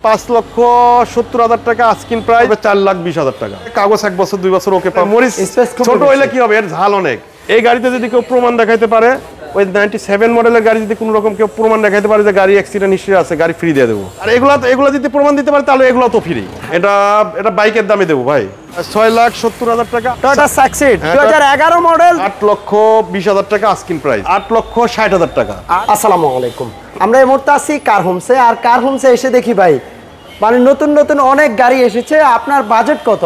5,70,000 টাকা asking price, 4,20,000 টাকা। কাগজ 1 বছর 2 বছর ওকে। মরিচ ছোট হইলে কি হবে, এর ঝাল অনেক। এই গাড়িতে যদি কেউ প্রমাণ দেখাইতে পারে, ওই 97 মডেলের গাড়ি যদি কোনো রকম কেউ প্রমাণ দেখাইতে পারে যে গাড়ি অ্যাক্সিডেন্ট হিস্ট্রি আছে, গাড়ি ফ্রি দিয়ে দেবো। আর এগুলো যদি প্রমাণ দিতে পারে তাহলে এগুলো তো ফ্রি। এটা বাইকের দামে দেবো ভাই, 6,70,000 টাকা। টয়োটা সাকসিড 2011 মডেল, 8,20,000 টাকা আস্কিং প্রাইস, 8,60,000 টাকা। আসসালামু আলাইকুম। আমরা এই মুহূর্তে আছি কার হোমসে। আর কার হোমসে এসে দেখি ভাই, মানে নতুন নতুন অনেক গাড়ি এসেছে। আপনার বাজেট কত?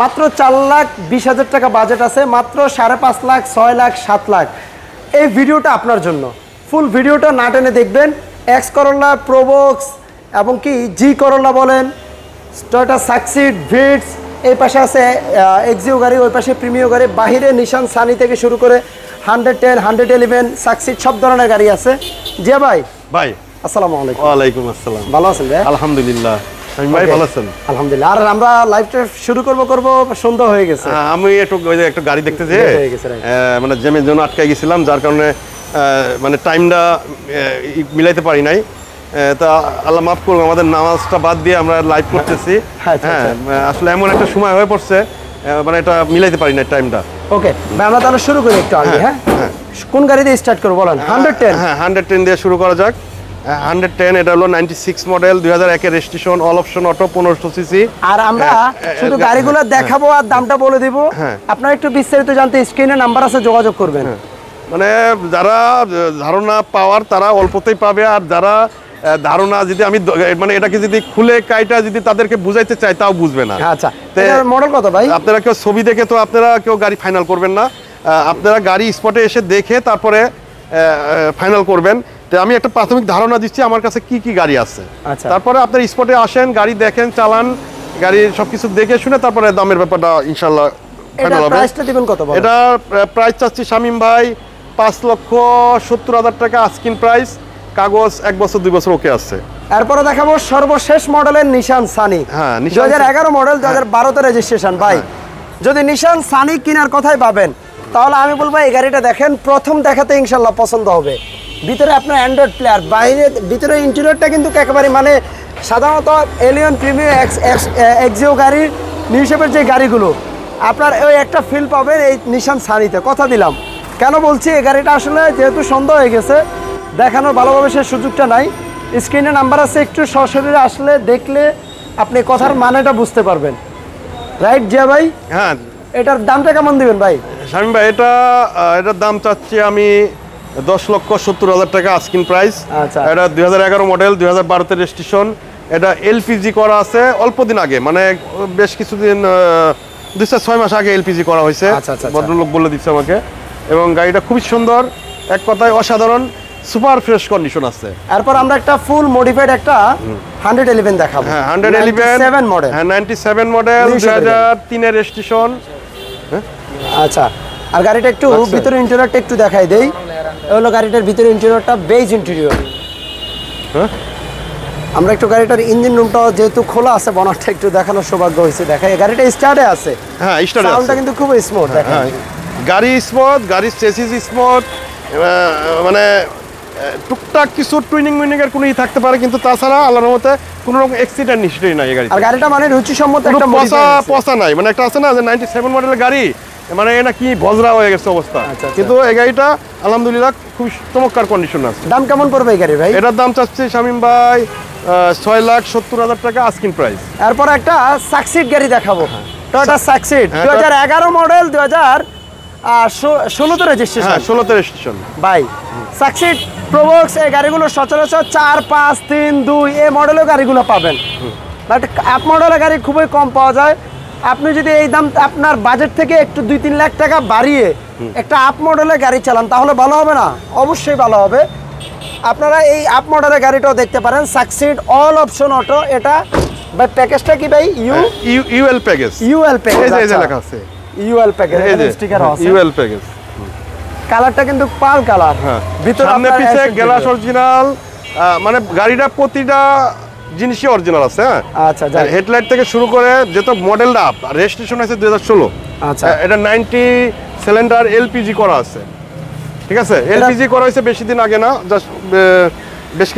মাত্র 4,20,000 টাকা বাজেট আছে, মাত্র 5.5 লাখ, 6 লাখ, 7 লাখ। এই ভিডিওটা আপনার জন্য, ফুল ভিডিওটা না টেনে দেখবেন। এক্স করোলা, প্রোবক্স এবং কি জি করোলা বলেন, টয়োটা সাকসিড, ভিটস, এই পাশে আছে এক্সিও গাড়ি, ওই পাশে প্রিমিও গাড়ি, বাহিরে নিশান সানি থেকে শুরু করে 110, 111, সাকসিড সব ধরনের গাড়ি আছে। জিয়া ভাই আসসালামু আলাইকুম। ওয়ালাইকুম আসসালাম। ভালো আছেন ভাই? আলহামদুলিল্লাহ। আমি ভাই ভালো আছেন? আলহামদুলিল্লাহ। আর আমরা লাইভটা শুরু করব সন্ধ্যা হয়ে গেছে। আমি একটা গাড়ি দেখতে যে মানে জ্যামের জন্য আটকে গেছিলাম, যার কারণে মানে টাইমটা মিলাইতে পারি নাই। তা আল্লাহ মাফ করুন, আমাদের নামাজটা বাদ দিয়ে আমরা লাইভ করতেছি। হ্যাঁ, আসলে এমন একটা সময় হয়ে পড়ছে, মানে এটা মিলাইতে পারি না টাইমটা। ওকে ভাই, আমরা তাহলে শুরু করি একটু আগে। হ্যাঁ, কোন গাড়ি দিয়ে স্টার্ট করব বলেন? 110। হ্যাঁ, 110 দিয়ে শুরু করা যাক। 110 এটা হলো 96 মডেল, 2001 এর registration, all option auto, 1500 CC. আর আমরা শুধু গাড়িগুলো দেখাবো আর দামটা বলে দিব। আপনারা একটু বিস্তারিত জানতে স্ক্রিনে নাম্বার আছে, যোগাযোগ করবেন। মানে যারা ধারণা পাওয়ার তারা অল্পতেই পাবে, আর যারা ধারণা যদি আমি মানে এটাকে যদি খুলে কাইটা যদি তাদেরকে বুঝাইতে চাই তাও বুঝবে না। আচ্ছা, এটার মডেল কত ভাই? আপনারা কেউ ছবি দেখে তো আপনারা কেউ গাড়ি ফাইনাল করবেন না, আপনারা গাড়ি স্পটে এসে দেখে তারপরে ফাইনাল করবেন। তো আমি একটা প্রাথমিক ধারণা দিচ্ছি আমার কাছে কি কি গাড়ি আছে। তারপরে আপনার স্পটে আসেন, গাড়ি দেখেন, চালান, গাড়ির সবকিছু দেখে শুনে তারপরে দামের ব্যাপারটা ইনশাআল্লাহ ফাইনাল হবে। প্রাইসটা দিবেন কত বলেন? এটা প্রাইস চাচ্ছি শামীম ভাই 5,70,000 টাকা আস্কিং প্রাইস, কাগজ 1 বছর 2 বছর ওকে আছে। এরপরে দেখাবো সর্বশেষ মডেলের নিশান সানি। হ্যাঁ, 2011 মডেল, 2012 তে রেজিস্ট্রেশন। ভাই যদি নিশান সানি কেনার কথাই ভাবেন, তাহলে আমি বলবো এই গাড়িটা দেখেন, প্রথম দেখাতে ইনশাআল্লাহ পছন্দ হবে। ভিতরে আপনার অ্যান্ড্রয়েড প্লেয়ার, বাইরে ভিতরে ইন্টেরিয়রটা কিন্তু একেবারে মানে সাধারণত এলিয়ন, প্রিমিয়ার, এক্সিও গাড়ির নিউ শেপের যে গাড়িগুলো, আপনার ওই একটা ফিল পাবেন এই নিশান সানিতে, কথা দিলাম। কেন বলছি, এই গাড়িটা আসলে যেহেতু সন্ধ্যা হয়ে গেছে, দেখানোর ভালোভাবে সে সুযোগটা নাই। স্ক্রিনে নাম্বার আছে, একটু সশরীরে আসলে দেখলে আপনি কথার মানেটা বুঝতে পারবেন। রাইট জিয়া ভাই? হ্যাঁ। এটার দামটা কেমন দিবেন ভাই? শামীম ভাই এটার দাম চাচ্ছি আমি 10,70,000 টাকা আস্কিং প্রাইস। আচ্ছা, এটা 2011 মডেল, 2012 তে রেজিস্ট্রেশন। এটা এলপিজি করা আছে অল্প দিন আগে, মানে বেশ কিছুদিন 2-6 মাস আগে এলপিজি করা হয়েছে। ভদ্রলোক বলে দিচ্ছে আমাকে। এবং গাড়িটা খুবই সুন্দর, এক কথায় অসাধারণ, সুপার ফ্রেশ কন্ডিশন আছে। এরপর আমরা একটা ফুল মডিফাইড একটা 111 দেখাবো। হ্যাঁ, 111 মডেল। হ্যাঁ, 97 মডেল, 2003 এর রেজিস্ট্রেশন। আচ্ছা, আর গাড়িটা একটু ভিতরে ইন্টেরিয়রটা একটু দেখাই দেই। এই হলো গাড়িটার ভিতরে ইন্টেরিয়রটা, বেজ ইন্টেরিয়র। হ্যাঁ, আমরা একটু গাড়িটার ইঞ্জিন রুমটা যেহেতু খোলা আছে, বনারটা একটু দেখানোর সৌভাগ্য হয়েছে। দেখাই, গাড়িটা স্টার্টে আছে। হ্যাঁ, স্টার্টে আছে। সাউন্ডটা কিন্তু খুব স্মুথ। হ্যাঁ, গাড়ি স্মুথ, গাড়ির চেসিস স্মুথ, মানে টুকটাক কিছু টুইনিং এর কোনো থাকতে পারে, কিন্তু তাছাড়া আল্লাহর রহমতে কোনো রকম অ্যাক্সিডেন্ট নিশ্চয়ই নাই এই গাড়ি। আর গাড়িটা মানে রুচিসম্মত একটা পচা নাই, মানে একটা আছে না যে 97 মডেলের গাড়ি, মানে এটা কি বজরা হয়ে গেছে অবস্থা। কিন্তু এই গাড়িটা আলহামদুলিল্লাহ খুব চমৎকার কন্ডিশন আছে। দাম কেমন পড়বে এই গাড়ি ভাই? এটার দাম চাচ্ছি শামীম ভাই 6,70,000 টাকা আস্কিং প্রাইস। এরপর একটা সাকসিড গাড়ি দেখাবো, টয়োটা সাকসিড 2011 মডেল, 2016 তে রেজিস্ট্রেশন। হ্যাঁ, 16 তে রেজিস্ট্রেশন ভাই। সাকসিড, প্রোবক্স এই গাড়িগুলো সচরাচর 4, 5, 3, 2 এই মডেলের গাড়িগুলো পাবেন, বাট আপ মডেলের গাড়ি খুবই কম পাওয়া যায়। আপনি যদি এই দাম আপনার বাজেট থেকে একটু 2-3 লাখ টাকা বাড়িয়ে একটা আপ মডেলের গাড়ি চালান, তাহলে ভালো হবে না? অবশ্যই ভালো হবে। আপনারা এই আপ মডেলের গাড়িটাও দেখতে পারেন, সাকসিড অল অপশন অটো। এটা ভাই প্যাকেজটা কি ভাই? UL package. ইউএল প্যাকেজ, এই যে লেখা আছে ইউএল প্যাকেজ, স্টিকারও আছে। UL package. কালারটা কিন্তু পাল কালার। হ্যাঁ, ভিতরে সামনে পিছে গ্লাস অরিজিনাল, মানে গাড়িটা প্রতিটা জিনিসই অরিজিনাল আছে। হ্যাঁ, আচ্ছা, হেডলাইট থেকে শুরু করে যেহেতু মডেলটা আপ, রেজিস্ট্রেশন আছে 2016। আচ্ছা, এটা 90 সিলিন্ডার এলপিজি করা আছে। ঠিক আছে, এলপিজি করা হয়েছে বেশি দিন আগে না, জাস্ট বেশ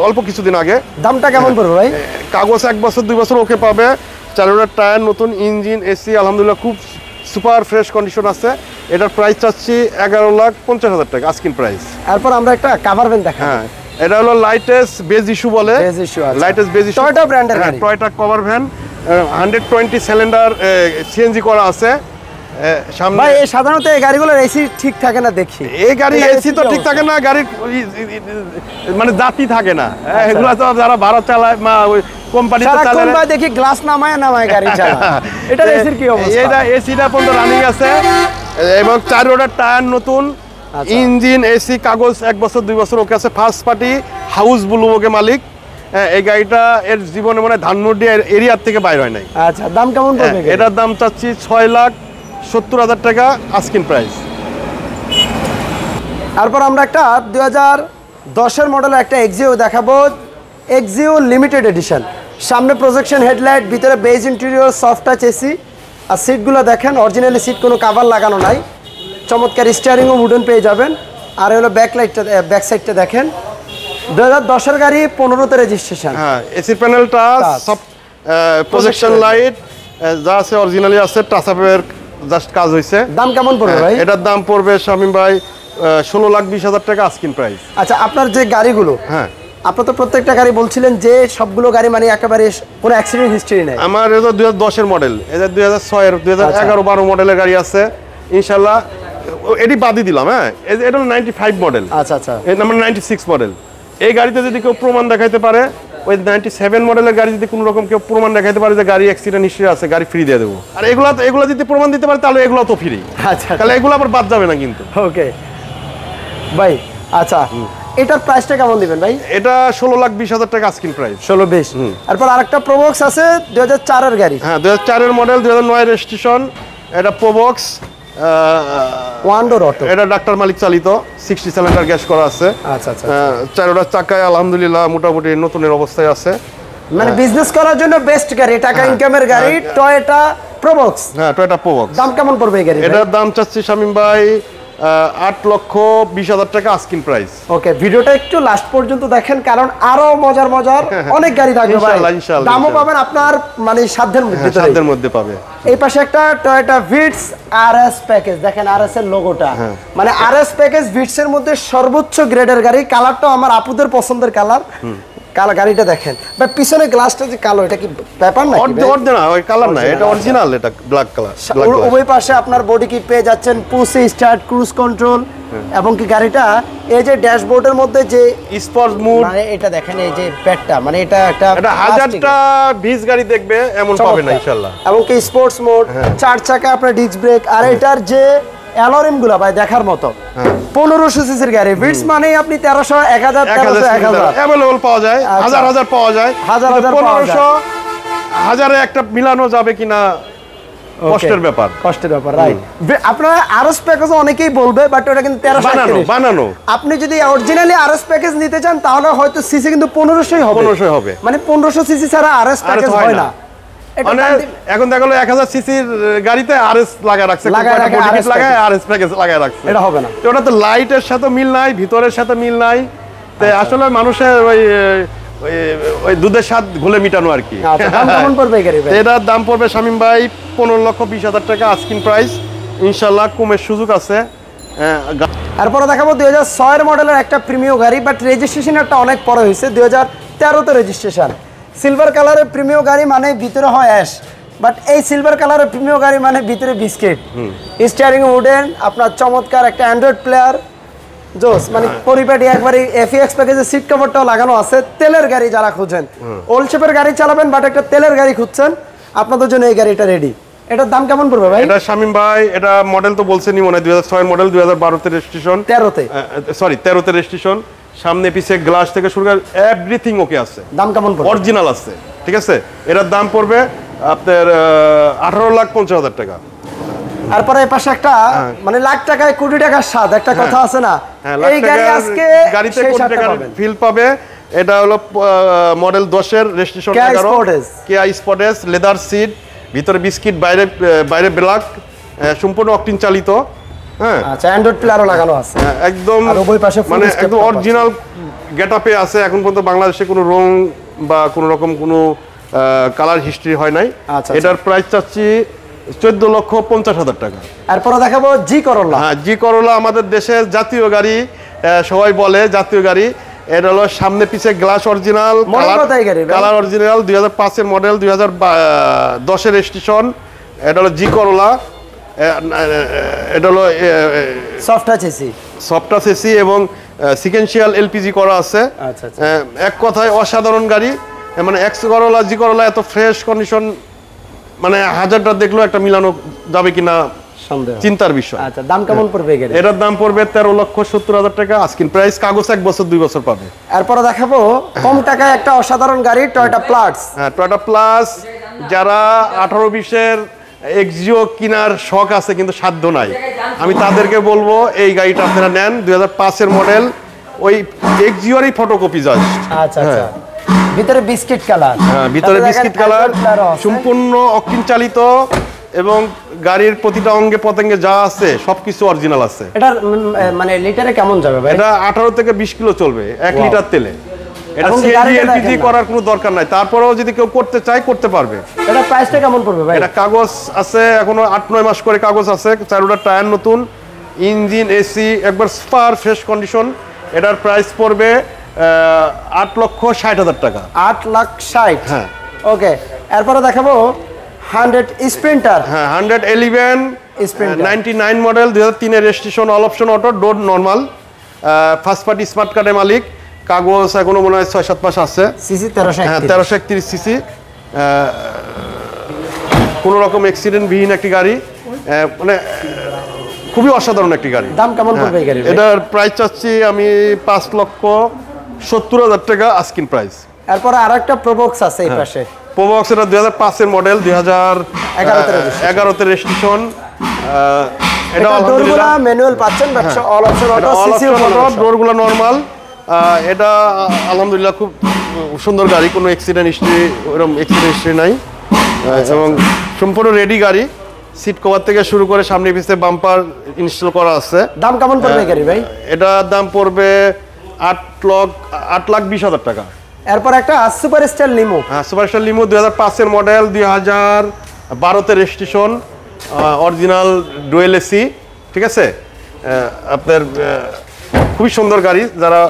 অল্প কিছুদিন আগে। দামটা কেমন পড়বে ভাই? কাগজ 1 বছর 2 বছর ওকে পাবে, 4 টায়ার নতুন, ইঞ্জিন এসি আলহামদুলিল্লাহ খুব সুপার ফ্রেশ কন্ডিশন আছে। এটার প্রাইস চাচ্ছি 11,50,000 টাকা আস্কিং প্রাইস। এরপর আমরা একটা কভার ভ্যান দেখাবো। হ্যাঁ, এটা হলো লাইটেস্ট বেজ ইস্যু বলে, লাইটেস্ট বেজ ইস্যু টয়োটা ব্র্যান্ডের গাড়ি, Toyota cover van 120 cylinder CNG করা আছে সামনে। ভাই এই সাধারণত এই গাড়িগুলোর এসি ঠিক থাকে না দেখি, এই গাড়ি এসি তো ঠিক থাকে না, গাড়ির মানে জাতি থাকে না, এগুলা তো যারা ভাড়া চালায় ওই কোম্পানিতে চালায় ভাই দেখি গ্লাস নামায় গাড়ি চালায়। এটা এসির কি অবস্থা? এটা এসিটা পর্যন্ত রানিং আছে এবং 4 টায়ার নতুন, ইঞ্জিন এসি কাগজ 1 বছর 2 বছর ওকে আছে, first party house blue okay মালিক। এই গাড়িটা এর জীবনে মানে ধানমন্ডি এরিয়ার থেকে বাইর হয় নাই। আচ্ছা, দাম কেমন পড়বে? এটার দাম চাচ্ছি 6,70,000 টাকা আস্কিং প্রাইস। তারপর আমরা একটা 2010-এর মডেলের একটা এক্সিও দেখাবো, এক্সিও লিমিটেড এডিশন। সামনে প্রজেকশন হেডলাইট, ভিতরে beige interior, soft touch AC, আর সিটগুলো দেখেন অরিজিনালি সিট, কোনো কাভার লাগানো নাই, চমৎকার স্টিয়ারিংও উডেন পেয়ে যাবেন। আর হলো ব্যাক লাইটটা, ব্যাক সাইডটা দেখেন 2010-এর গাড়ি, 15তে রেজিস্ট্রেশন। হ্যাঁ, এসি প্যানেলটা সব প্রজেকশন লাইট যা আছে অরিজিনালি আছে, টাচ আপের জাস্ট কাজ হইছে। দাম কেমন পড়বে ভাই? এটার দাম পড়বে শামীম ভাই 16,20,000 টাকা আস্কিং প্রাইস। আচ্ছা, আপনার যে গাড়িগুলো, হ্যাঁ আপনার তো প্রত্যেকটা গাড়ি বলছিলেন যে সবগুলো গাড়ি মানে একেবারে কোনো অ্যাক্সিডেন্ট হিস্ট্রি নেই। আমার এটা 2010-এর মডেল, এটা 2006-এর 2011-12 মডেলের গাড়ি আছে ইনশাআল্লাহ, এটি বাদই দিলাম। হ্যাঁ, এটা 95 মডেল। আচ্ছা আচ্ছা, এটা নাম্বার 96 মডেল। এই গাড়িতে যদি কেউ প্রমাণ দেখাইতে পারে, ওই 97 মডেলের গাড়ি যদি কোনো রকম কেউ প্রমাণ দেখাইতে পারে যে গাড়ি অ্যাক্সিডেন্ট হিস্ট্রি আছে, গাড়ি ফ্রি দিয়ে দেবো। আর এগুলো যদি প্রমাণ দিতে পারে তাহলে এগুলো তো ফ্রি। আচ্ছা, তাহলে এগুলো আবার বাদ যাবে না কিন্তু। ওকে ভাই, আচ্ছা এটার প্রাইসটা কেমন দিবেন ভাই? এটা 16,20,000 টাকা আস্কিং প্রাইস। 16-20। তারপর আরেকটা প্রোবক্স আছে 2004-এর গাড়ি। হ্যাঁ, 2004-এর মডেল, 2009 রেজিস্ট্রেশন। এটা প্রোবক্স ওয়ান ডোর অটো, এটা ডাক্তার মালিক চালিত, 60 সিলিন্ডার গ্যাস করা আছে। আচ্ছা আচ্ছা, 4টা চাকায় আলহামদুলিল্লাহ মোটামুটি নতুনের অবস্থায় আছে। মানে বিজনেস করার জন্য বেস্ট গাড়ি, টাকা ইনকামের গাড়ি, টয়োটা প্রোবক্স। হ্যাঁ, টয়োটা প্রোবক্স। দাম কেমন পড়বে এই গাড়ি? এটার দাম চাচ্ছি শামীম ভাই 8,20,000 টাকা আস্কিং প্রাইস। ওকে, ভিডিওটা একটু লাস্ট পর্যন্ত দেখেন, কারণ আরো মজার অনেক গাড়ি থাকবে ভাই, দামও পাবেন আপনার মানে সাধ্যের মধ্যে পাবে। এই পাশে একটা টয়োটা ভিটস আরএস প্যাকেজ দেখেন, আরএস এর লোগোটা, মানে আরএস প্যাকেজ ভিটস এর মধ্যে সর্বোচ্চ গ্রেডের গাড়ি। কালারটাও আমার আপুদের পছন্দের কালার। গাড়িটা দেখেন ভাই, পিছনে গ্লাসটা যে কালো, এটা কি ব্যাপার না? অরিজিনাল ওই কালার না, এটা অরিজিনাল, এটা ব্ল্যাক কালার। উভয় পাশে আপনার বডি কিট পেয়ে যাচ্ছেন, পুশ স্টার্ট, ক্রুজ কন্ট্রোল, এবং কি গাড়িটা এই যে ড্যাশবোর্ডের মধ্যে যে স্পোর্টস মোড, মানে এটা দেখেন এই যে প্যাডটা, মানে এটা একটা 1000টা 20 গাড়ি দেখবে এমন পাবে না ইনশাআল্লাহ। এবং কি স্পোর্টস মোড, 4 চাকা আপনার ডিস্ক ব্রেক, আর এটার যে অ্যালোরিম গুলা ভাই দেখার মতো। 1500 সিসির গাড়ি, বিটস মানে আপনি 1300, 1000, 1300 अवेलेबल পাওয়া যায়, হাজার পাওয়া যায়, 1500 হাজারে একটা মিলানো যাবে কিনা কষ্টের ব্যাপার, রাইট। আপনারা আরএস প্যাকেজ অনেকেই বলবে, বাট ওটা কিন্তু 1300 বানানো। আপনি যদি অরিজিনালি আরএস প্যাকেজ নিতে চান তাহলে হয়তো সিসি কিন্তু 1500 হবে, মানে 1500 সিসি ছাড়া আরএস প্যাকেজ হয় না। মানে এখন দেখো 1000 সিসির গাড়িতে আরএস লাগায় রাখছে, লাগায় আরএস প্যাকেজ লাগায় রাখছে, এটা হবে না। ওটা তো লাইটের সাথে মিল নাই, ভিতরের সাথে মিল নাই, তাই আসলে মানুষের ওই দুধের স্বাদ ঘুলে মিটানো আর কি। দাম কেমন পড়বে গাড়ি ভাই? এটার দাম পড়বে শামীম ভাই 15,20,000 টাকা আস্কিং প্রাইস, ইনশাআল্লাহ কমের সুযোগ আছে। তারপরে দেখাবো 2006-এর মডেলের একটা প্রিমিয়াম গাড়ি, বাট রেজিস্ট্রেশনটা অনেক পরে হয়েছে, 2013-তে রেজিস্ট্রেশন। সিলভার কালারের প্রিমিয়াম গাড়ি মানে ভিতরে হয় অ্যাশ, বাট এই সিলভার কালারের প্রিমিয়াম গাড়ি মানে ভিতরে বিস্কিট, স্টিয়ারিং উডেন, আপনার চমৎকার একটা অ্যান্ড্রয়েড প্লেয়ার, জোস, মানে পরিপাটি একবারই। এফএক্স প্যাকেজের সিট কভারটাও লাগানো আছে। তেলের গাড়ি যারা খুঁজেন, ওল্ড শেপের গাড়ি চালাবেন বাট একটা তেলের গাড়ি খুঁজছেন, আপনাদের জন্য এই গাড়িটা রেডি। এটার দাম কেমন পড়বে ভাই? এটা শামীম ভাই, এটা মডেল তো বলছেনই মনে হয় 2006 মডেল, 2012-তে রেজিস্ট্রেশন, 13-তে রেজিস্ট্রেশন। সামনে পিছে গ্লাস থেকে শুরু করে এভরিথিং ওকে আছে। দাম কেমন পড়বে? অরিজিনাল আছে, ঠিক আছে। এটার দাম পড়বে আপনার 18,50,000 টাকা। তারপরে এই পাশে একটা মানে লাখ টাকায় কোটি টাকার স্বাদ, একটা কথা আছে না, এই গাড়ি আজকে গাড়িতে কোটি টাকার ফিল পাবে। এটা হলো মডেল 10-এর রেজিস্ট্রেশন, 11 কেয়া স্পটেস, লেদার সিট, ভিতরে বিস্কিট, বাইরে ব্ল্যাক, সম্পূর্ণ অকটিন চালিত। হ্যাঁ, আচ্ছা, অ্যান্ড্রয়েড প্লেয়ারও লাগানো আছে একদম, আর ওই পাশে মানে একদম অরিজিনাল গেটআপে আছে, এখন পর্যন্ত বাংলাদেশে কোনো রং বা কোনো রকম কোনো কালার হিস্ট্রি হয় নাই। আচ্ছা, এটার প্রাইস চাচ্ছি 14,50,000 টাকা। এরপরে দেখাবো জি করোলা। হ্যাঁ, জি করোলা আমাদের দেশের জাতীয় গাড়ি, সবাই বলে জাতীয় গাড়ি। এটা হলো সামনে পিছে গ্লাস অরিজিনাল, কালার অরিজিনাল, 2005-এর মডেল, 2010-এর রেজিস্ট্রেশন। এটা হলো জি করোলা। এটা হলো সফট টাচ এসি এবং সিকোয়েন্সিয়াল এলপিজি করা আছে। আচ্ছা, এক কথায় অসাধারণ গাড়ি। মানে এক্স করোলা জি করোলা এত ফ্রেশ কন্ডিশন, মানে হাজারটা দেখলেও একটা মিলানো যাবে কিনা চিন্তার বিষয়। আচ্ছা, দাম কেমন পড়বে গাড়ি? এটার দাম পড়বে 13,70,000 টাকা আস্কিং প্রাইস। কাগজ 1 বছর 2 বছর পাবে। এরপর দেখাবো কম টাকায় একটা অসাধারণ গাড়ি, টয়োটা প্লাস। হ্যাঁ, টয়োটা প্লাস। যারা 18-20-এর এক্সিও কেনার শখ আছে কিন্তু সাধ্য নাই, আমি তাদেরকে বলবো এই গাড়িটা আপনারা নেন। 2005-এর মডেল, ওই এক্সিওরই ফটোকপি জাস্ট। আচ্ছা, ভিতরে বিস্কিট কালার। হ্যাঁ, ভিতরে বিস্কিট কালার, সম্পূর্ণ অকটিন চালিত এবং গাড়ির প্রতিটা অঙ্গে পতঙ্গে যা আছে সবকিছু অরিজিনাল আছে। এটা মানে লিটারে কেমন যাবে ভাই? এটা 18 থেকে 20 কিলো চলবে 1 লিটার তেলে। এটা সিএনজি এলপিজি করার কোনো দরকার নাই, তারপরেও যদি কেউ করতে চায় করতে পারবে। এটা প্রাইসটা কেমন পড়বে ভাই? এটা কাগজ আছে এখনো 8-9 মাস করে কাগজ আছে, চারোটা টায়ার নতুন, ইঞ্জিন এসি একবার সুপার ফ্রেশ কন্ডিশন। এটার প্রাইস পড়বে 8,60,000 টাকা। 8,60,000। হ্যাঁ, ওকে। এরপরে দেখাবো 100 স্প্রিন্টার। হ্যাঁ, 111 99 মডেল, 2003-এর registration, all option auto, door normal, first party smart কার্ডের মালিক। কাগজ এখনো মনে হয় 6-7 মাস আছে। সিসি 1331। হ্যাঁ, 1331 সিসি। কোনো রকম অ্যাক্সিডেন্ট বিহীন একটি গাড়ি, মানে খুবই অসাধারণ একটি গাড়ি। দাম কেমন পড়বে এই গাড়ি? এটার প্রাইস চাচ্ছি আমি 5,70,000 টাকা আস্কিং প্রাইস। এরপরে আরেকটা প্রোবক্স আছে এই পাশে। প্রোবক্স, এটা 2005-এর মডেল, 2011-তে রেজিস্ট্রেশন। এটা আলহামদুলিল্লাহ ম্যানুয়াল পাচ্ছেন, অল অপশন অটো, সিসি ডোরগুলো নরমাল। এটা আলহামদুলিল্লাহ খুব সুন্দর গাড়ি, কোনো অ্যাক্সিডেন্ট হিস্ট্রি, ওরকম অ্যাক্সিডেন্ট হিস্ট্রি নাই। এবং সম্পূর্ণ রেডি গাড়ি, সিট কভার থেকে শুরু করে সামনে পিছনে বাম্পার ইনস্টল করা আছে। দাম কেমন পড়বে গাড়ি ভাই? এটার দাম পড়বে 8,20,000 টাকা। এরপর একটা সুপার স্টার লিমো। হ্যাঁ, সুপার স্টার লিমো, 2005-এর মডেল, 2012-তে রেজিস্ট্রেশন, অরিজিনাল ডুয়েল এসি। ঠিক আছে, আপনার খুবই সুন্দর গাড়ি। যারা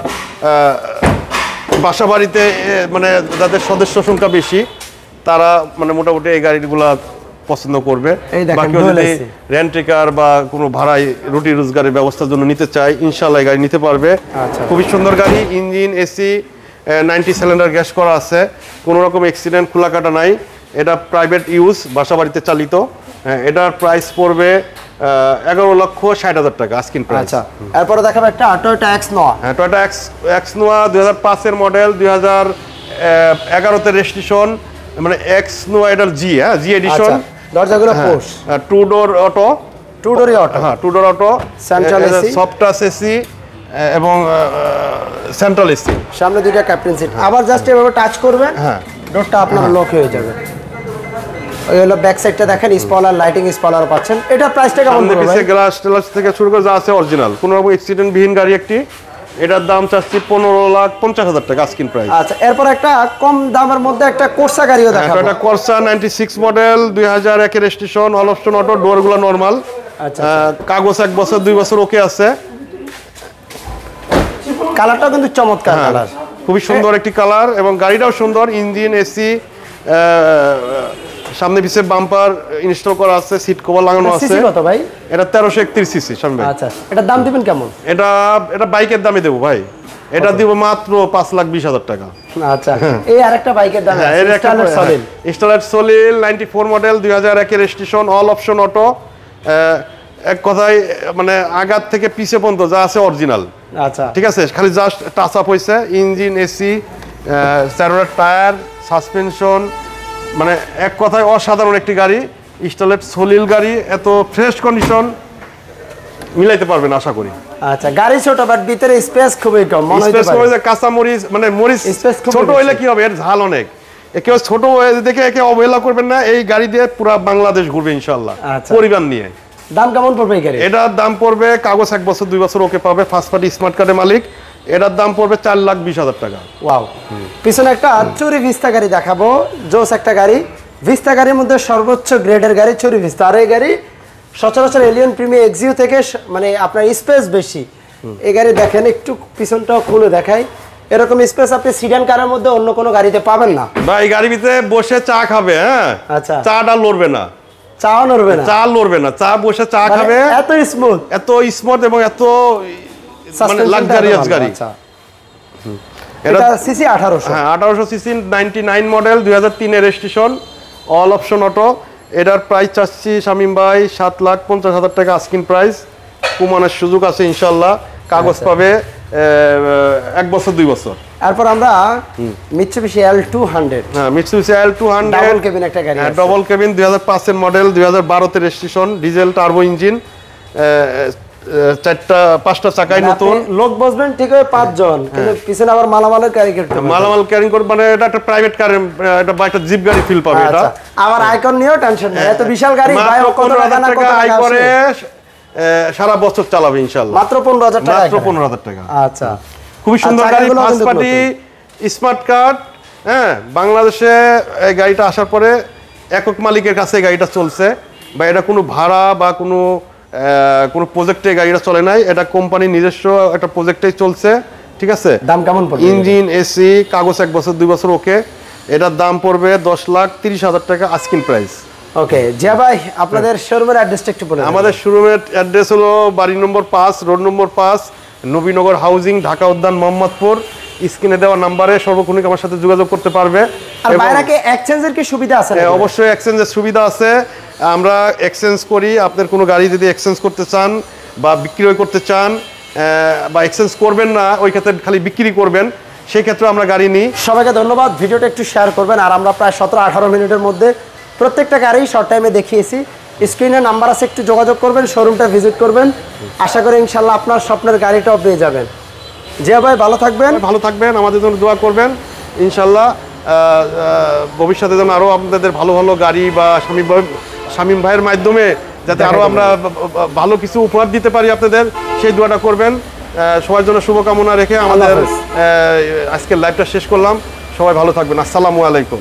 বাসা বাড়িতে মানে যাদের সদস্য সংখ্যা বেশি, তারা মানে মোটামুটি এই গাড়িগুলা পছন্দ করবে। বাকি যদি রেন্টেকার বা কোনো ভাড়ায় রুটি রোজগারের ব্যবস্থার জন্য নিতে চায়, ইনশাআল্লাহ এই গাড়ি নিতে পারবে। খুবই সুন্দর গাড়ি, ইঞ্জিন এসি, 90 সিলিন্ডার গ্যাস করা আছে, কোনো রকম অ্যাক্সিডেন্ট খোলা কাটা নাই। এটা প্রাইভেট ইউজ, বাসা বাড়িতে চালিত। এটার প্রাইস পড়বে 11,60,000 টাকা আস্কিং প্রাইস। আচ্ছা, এরপরে দেখাবো একটা টয়োটা এক্স নোয়া। হ্যাঁ, টয়োটা এক্স নোয়া, 2005-এর মডেল, 2011-তে রেজিস্ট্রেশন, মানে এক্স নোয়া এটার জি, হ্যাঁ, জি এডিশন। দরজাগুলো push, 2 door auto, 2 door auto. হ্যাঁ, 2 door auto, central AC, soft touch AC এবং সেন্ট্রাল এসি। সামনে দুইটা ক্যাপ্টেন সিট। আবার জাস্ট এভাবে টাচ করবেন, হ্যাঁ, ডোরটা আপনার লক হয়ে যাবে। ওই হলো ব্যাক সাইডটা দেখেন, স্পয়লার, লাইটিং স্পয়লার পাচ্ছেন। এটা প্রাইসটা কেমন পড়বে ভাই? গ্লাস টেলাস থেকে শুরু করে যা আছে অরিজিনাল, কোনো রকম অ্যাক্সিডেন্ট বিহীন গাড়ি একটি। এটার দাম চাচ্ছি 15,50,000 টাকা আস্কিং প্রাইস। আচ্ছা, এরপর একটা কম দামের মধ্যে একটা কোর্সা গাড়িও দেখাবো। এটা কোর্সা 96 মডেল, 2001-এর রেজিস্ট্রেশন, অল অপশন অটো, ডোরগুলো নরমাল। আচ্ছা, কাগজ 1 বছর 2 বছর ওকে আছে। কালারটাও কিন্তু চমৎকার কালার, খুবই সুন্দর একটি কালার এবং গাড়িটাও সুন্দর। ইঞ্জিন এসি, সামনে পিছে বাম্পার ইনস্টল করা আছে, সিট কভার লাগানো আছে। সিসি কত ভাই? এটা 1331 সিসি সামনে। আচ্ছা, এটার দাম দিবেন কেমন? এটা বাইকের দামে দেবো ভাই, এটা দিব মাত্র 5,20,000 টাকা। আচ্ছা, এই আরেকটা বাইকের দাম স্টারলাইট সলিড 94 মডেল, 2001-এর রেজিস্ট্রেশন, অল অপশন অটো। এক কথায় মানে আগার থেকে পিছে পর্যন্ত যা আছে অরিজিনাল। আচ্ছা, ঠিক আছে, খালি জাস্ট টাচ আপ হয়েছে। ইঞ্জিন এসি, চারোটা টায়ার, সাসপেনশন, মানে এক কথায় অসাধারণ একটি গাড়ি। স্টারলাইট সলিড গাড়ি, এত ফ্রেশ কন্ডিশন মিলাইতে পারবেন আশা করি। আচ্ছা, গাড়ি ছোট বাট ভিতরে স্পেস খুবই কম মনে হইতে পারে। কাঁচা মরিচ, মানে মরিচ ছোট হইলে কি হবে, এর ঝাল অনেক। কেউ ছোট দেখে একে অবহেলা করবেন না, এই গাড়ি দিয়ে পুরো বাংলাদেশ ঘুরবে ইনশাআল্লাহ পরিবার নিয়ে। দাম কেমন পড়বে এই গাড়ি? এটার দাম পড়বে কাগজ 1 বছর 2 বছর ওকে পাবে, ফার্স্ট পার্টি স্মার্ট কার্ডের মালিক, এটার দাম পড়বে 4,20,000 টাকা। ওয়াও, পিছনে একটা চুরি ভিস্তা গাড়ি দেখাবো, জোস একটা গাড়ি, ভিস্তা গাড়ির মধ্যে সর্বোচ্চ গ্রেডের গাড়ি চুরি ভিস্তা। আর এই গাড়ি সচরাচর এলিয়ন প্রিমিয়ার এক্সিও থেকে মানে আপনার স্পেস বেশি। এই গাড়ি দেখেন, একটু পিছনটাও খুলে দেখাই, এরকম স্পেস আপনি সিডান কারের মধ্যে অন্য কোনো গাড়িতে পাবেন না। ভাই এই গাড়ির ভিতরে বসে চা খাবে, হ্যাঁ আচ্ছা, চাটা লড়বে না, চাও নড়বে না, চা লড়বে না, চা বসে চা খাবে, এত স্মুথ, এত স্মার্ট এবং এত মানে লাক্সারিয়াস গাড়ি। এটা সিসি 1800, হ্যাঁ 1800 সিসি 99 মডেল, 2003 এর রেজিস্ট্রেশন, অল অপশন অটো। এটার প্রাইস চাচ্ছি শামীম ভাই 7,50,000 টাকা আস্কিং প্রাইস। কুমানের সুযোগ আছে ইনশাল্লাহ, কাগজ পাবে 1 বছর 2 বছর। এরপর আমরা মিৎসুবিশি L200, হ্যাঁ মিৎসুবিশি L200 ডাবল কেবিন একটা গাড়ি, হ্যাঁ ডাবল কেবিন, 2005 এর মডেল, 2012 তে রেজিস্ট্রেশন, ডিজেল টার্বো ইঞ্জিন, 5টা চাকাই নতুন। লোক বসবেন ঠিক হয় 5 জন, কিন্তু পিছনে আবার মালামালের ক্যারি করতে হবে, মালামাল ক্যারিং করবে, মানে এটা একটা প্রাইভেট কার, এটা বা একটা জিপ গাড়ি ফিল পাবে এটা। আবার আইকন নিয়েও টেনশন নেই, এত বিশাল গাড়ি ভাই কত টাকা আয় করে সারা বছর চালাবে ইনশাআল্লাহ। মাত্র 15,000 টাকা, মাত্র 15,000 টাকা। আচ্ছা, খুবই সুন্দর গাড়ি, ফার্স্ট পার্টি স্মার্ট কার্ড। হ্যাঁ বাংলাদেশে এই গাড়িটা আসার পরে একক মালিকের কাছে গাড়িটা চলছে, বা এটা কোনো ভাড়া বা কোনো প্রজেক্টে গাড়িটা চলে নাই, এটা কোম্পানির নিজস্ব একটা প্রজেক্টেই চলছে, ঠিক আছে। দাম কেমন পড়বে? ইঞ্জিন, এসি, কাগজ 1 বছর 2 বছর ওকে। এটার দাম পড়বে 10,30,000 টাকা আস্কিং প্রাইস। ওকে জিয়া ভাই, আপনাদের শোরুমের অ্যাড্রেসটা একটু বলুন। আমাদের শোরুমের অ্যাড্রেস হলো বাড়ি নম্বর 5, road number 5, Nabinagar housing, Dhaka উদ্যান, মোহাম্মদপুর। স্ক্রিনে দেওয়া নাম্বারে সর্বক্ষণিক আমার সাথে যোগাযোগ করতে পারবে। আর বাইরে কি এক্সচেঞ্জের কি সুবিধা আছে? অবশ্যই এক্সচেঞ্জের সুবিধা আছে, আমরা এক্সচেঞ্জ করি। আপনার কোনো গাড়ি যদি এক্সচেঞ্জ করতে চান বা বিক্রয় করতে চান, বা এক্সচেঞ্জ করবেন না, ওই ক্ষেত্রে খালি বিক্রি করবেন, সেই ক্ষেত্রে আমরা গাড়ি নিই। সবাইকে ধন্যবাদ, ভিডিওটা একটু শেয়ার করবেন। আর আমরা প্রায় 17-18 মিনিটের মধ্যে প্রত্যেকটা গাড়ি শর্ট টাইমে দেখিয়েছি। স্ক্রিনে নাম্বার আছে, একটু যোগাযোগ করবেন, শোরুমটা ভিজিট করবেন। আশা করি ইনশাল্লাহ আপনার স্বপ্নের গাড়িটাও পেয়ে যাবেন। জিয়া ভাই ভালো থাকবেন, ভালো থাকবেন, আমাদের জন্য দোয়া করবেন ইনশাল্লাহ। ভবিষ্যতে যেন আরও আপনাদের ভালো ভালো গাড়ি বা শামীম ভাইয়ের মাধ্যমে যাতে আরও আমরা ভালো কিছু উপহার দিতে পারি আপনাদের, সেই দোয়াটা করবেন। সবার জন্য শুভকামনা রেখে আমাদের আজকের লাইভটা শেষ করলাম। সবাই ভালো থাকবেন, আসসালামু আলাইকুম।